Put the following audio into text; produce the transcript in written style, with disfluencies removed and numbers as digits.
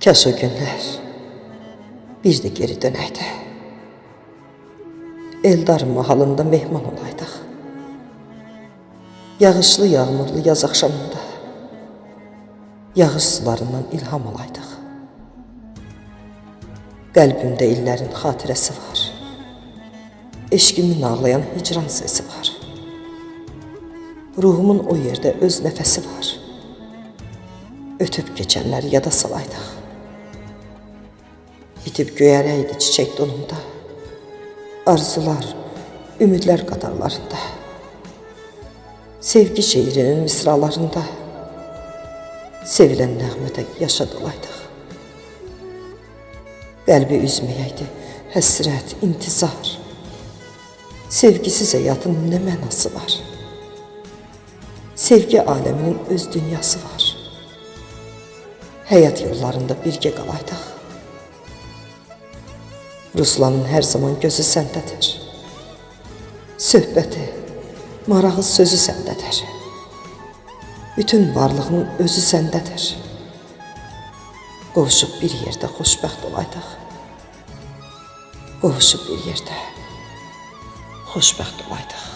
Kaş o günlər bir də geri dönəydi. Eldar mahalında mehman olaydıq. Yağışlı, yağmurlu yaz axşamında yağış sularından ilham alaydıq. Qəlbimdə illərin xatirəsi var. Eşqimin ağlayan hicran sesi var. Ruhumun o yerdə öz nəfəsi var. Ötüb keçənləri yada salaydıq. İtib göyərəydi çiçək donunda. Arzular, ümidlər qatarlarında. Sevgi şeirinin misralarında. Sevilən nəğmədə yaşa dolaydıq. Qəlbi üzməyəydi həsrət, intizar. Sevgisiz həyatın nə mənası var? Sevgi aləminin öz dünyası var. Həyat yollarında birgə qalaydıq. Ruslanın hər zaman gözü səndədir. Söhbəti, marağı sözü səndədir. Bütün varlığının özü səndədir. Qovuşub bir yerdə xoşbəxt olaydıq. Qovuşub bir yerdə xoşbəxt olaydıq.